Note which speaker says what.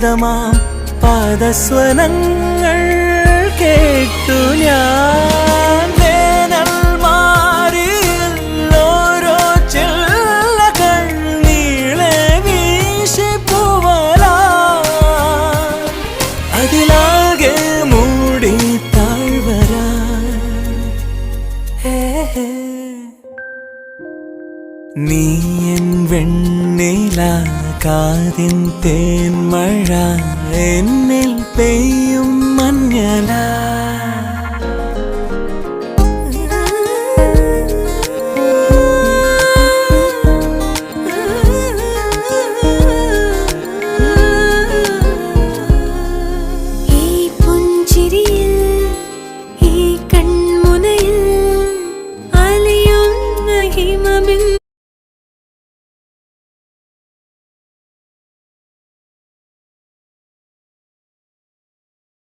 Speaker 1: ശാന്തമാം പാദസ്വനങ്ങൾ കേട്ടു ഞാൻ. വേനൽ മാറിയിൽ ഓരോ ചില്ലകൾ നീളെ വീശിപ്പൂവലാ അതിലാകെ മൂടി താഴ്വരാ. നീ എൻ വെണ്ണില കാതിൻ തേന്മഴ എന്നിൽ പെയ്യും മഞ്ഞല.